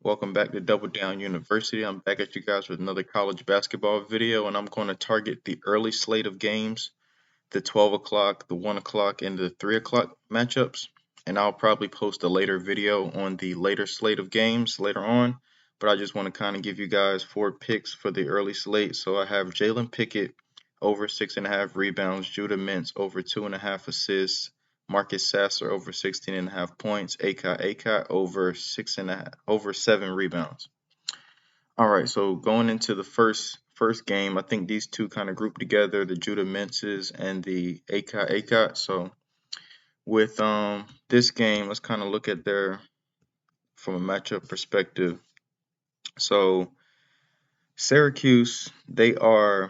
Welcome back to Double Down University. I'm back at you guys with another college basketball video, and I'm going to target the early slate of games, the 12 o'clock, the 1 o'clock, and the 3 o'clock matchups. And I'll probably post a later video on the later slate of games later on. But I just want to kind of give you guys 4 picks for the early slate. So I have Jalen Pickett over 6.5 rebounds, Judah Mintz over 2.5 assists, Marcus Sasser over 16.5 points, Akai over 6.5 over 7 rebounds. All right, so going into the first game, I think these two kind of group together, the Judah Mintzes and the Akai. So with this game, let's kind of look at their from a matchup perspective. So Syracuse, they're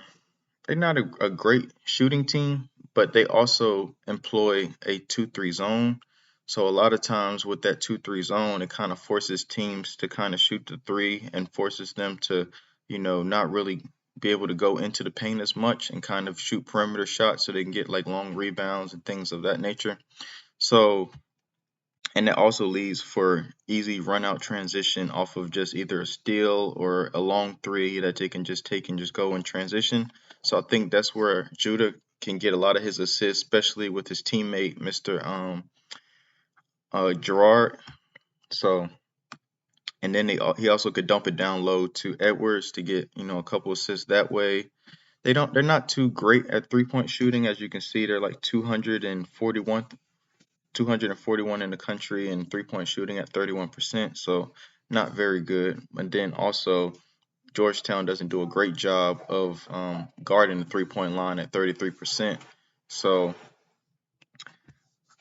not a great shooting team, but they also employ a 2-3 zone. So a lot of times with that 2-3 zone, it kind of forces teams to kind of shoot the three and forces them to, not really be able to go into the paint as much and kind of shoot perimeter shots so they can get like long rebounds and things of that nature. So, and that also leads for easy run out transition off of just either a steal or a long three that they can just take and just go in transition. So I think that's where Judah can get a lot of his assists, especially with his teammate, Mr. Gerard. So, and then he also could dump it down low to Edwards to get, a couple assists that way. They're not too great at 3-point shooting. As you can see, they're like 241 in the country and 3-point shooting at 31%, so not very good. And then also Georgetown doesn't do a great job of guarding the 3-point line at 33%. So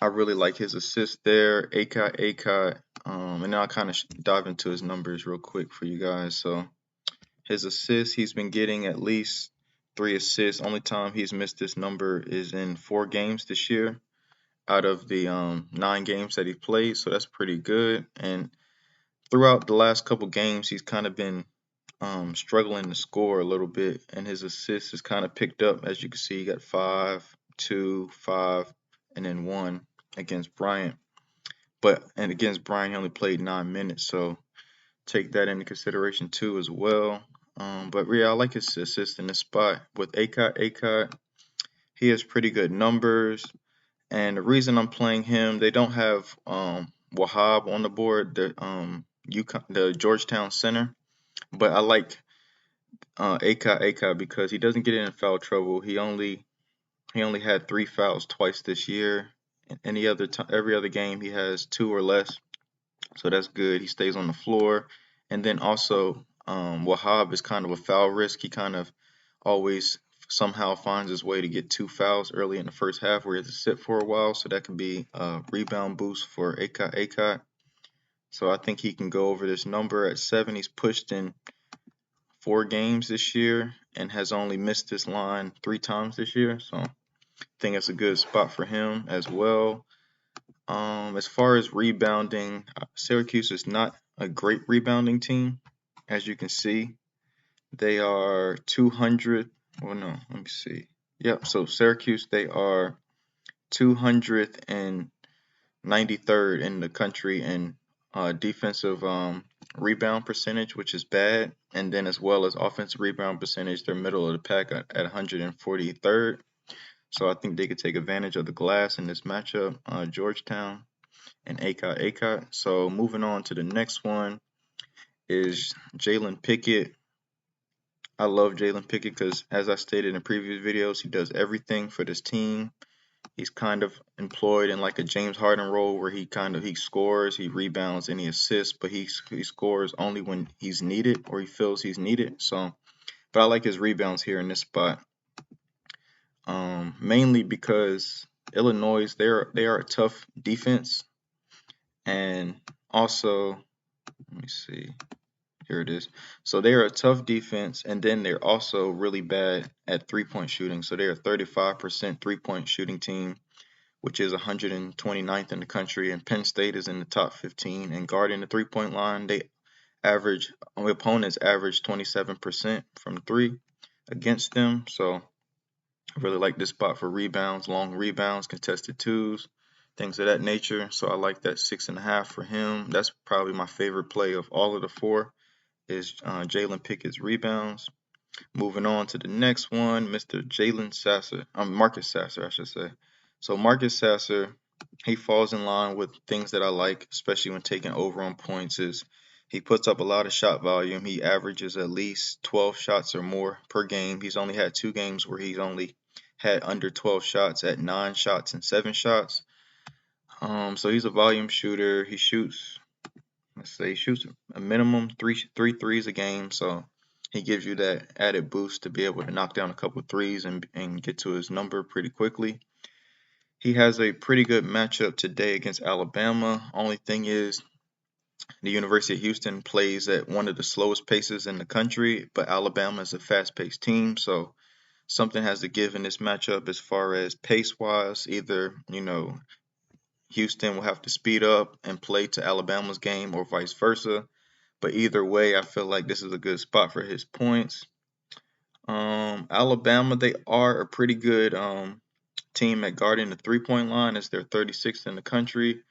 I really like his assist there. Akai, and now I'll kind of dive into his numbers real quick for you guys. So his assists, he's been getting at least 3 assists. Only time he's missed this number is in 4 games this year out of the 9 games that he played, so that's pretty good. And throughout the last couple games, he's kind of been struggling to score a little bit, and his assists has kind of picked up. As you can see, he got 5, 2, 5, and then 1 against Bryant. And against Bryant, he only played 9 minutes, so take that into consideration too as well. But yeah, I like his assist in this spot with Akai. He has pretty good numbers. And the reason I'm playing him, they don't have Wahab on the board, the Georgetown center, but I like Akai because he doesn't get in foul trouble. He only had 3 fouls twice this year. Every other game he has 2 or less, so that's good. He stays on the floor, and then also Wahab is kind of a foul risk. He kind of always somehow finds his way to get 2 fouls early in the first half where he has to sit for a while, so that can be a rebound boost for Akai. So I think he can go over this number at 7. He's pushed in 4 games this year and has only missed this line 3 times this year, so I think it's a good spot for him as well. As far as rebounding, Syracuse is not a great rebounding team. As you can see, they are 200. Well, no, let me see. Yep, so Syracuse, they are 293rd in the country in defensive rebound percentage, which is bad. And then as well as offensive rebound percentage, they're middle of the pack at 143rd. So I think they could take advantage of the glass in this matchup, Georgetown and Akai. So moving on to the next one is Jalen Pickett. I love Jalen Pickett because, as I stated in previous videos, he does everything for this team. He's kind of employed in like a James Harden role where he scores, he rebounds, and he assists, but he scores only when he's needed or he feels he's needed. So, but I like his rebounds here in this spot, mainly because Illinois, they are a tough defense, and also, let me see. Here it is. So they are a tough defense, and then they're also really bad at 3-point shooting. So they're a 35% 3-point shooting team, which is 129th in the country, and Penn State is in the top 15. And guarding the 3-point line, opponents average 27% from 3 against them. So I really like this spot for rebounds, long rebounds, contested twos. things of that nature. So I like that 6.5 for him. That's probably my favorite play of all of the four is Jalen Pickett's rebounds. Moving on to the next one, Mr. Marcus Sasser, I should say. So Marcus Sasser, he falls in line with things that I like, especially when taking over on points. Is he puts up a lot of shot volume. He averages at least 12 shots or more per game. He's only had 2 games where he's only had under 12 shots at 9 shots and 7 shots. So he's a volume shooter. He shoots, let's say, he shoots a minimum three threes a game. So he gives you that added boost to be able to knock down a couple threes and get to his number pretty quickly. He has a pretty good matchup today against Alabama. Only thing is, the University of Houston plays at one of the slowest paces in the country, but Alabama is a fast-paced team, so something has to give in this matchup as far as pace-wise. Either, Houston will have to speed up and play to Alabama's game or vice versa. But either way, I feel like this is a good spot for his points. Alabama, they are a pretty good team at guarding the three-point line, as they're 36th in the country.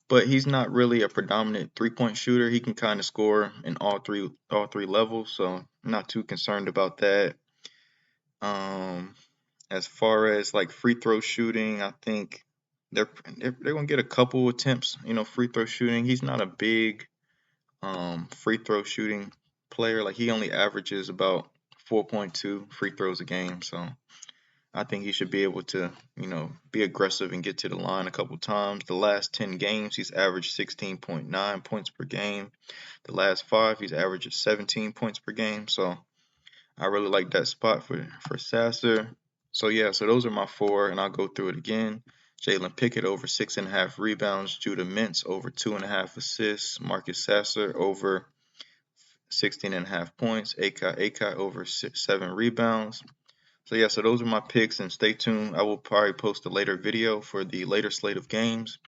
But he's not really a predominant three-point shooter. He can kind of score in all three levels, so I'm not too concerned about that. As far as like free throw shooting, I think they're gonna get a couple attempts, free throw shooting. He's not a big free throw shooting player. Like he only averages about 4.2 free throws a game, so I think he should be able to, be aggressive and get to the line a couple times. The last 10 games, he's averaged 16.9 points per game. The last 5, he's averaged 17 points per game. So I really like that spot for Sasser. So yeah, so those are my 4, and I'll go through it again. Jalen Pickett over 6.5 rebounds. Judah Mintz over 2.5 assists. Marcus Sasser over 16.5 points. Akai over 7 rebounds. So yeah, so those are my picks, and stay tuned. I will probably post a later video for the later slate of games.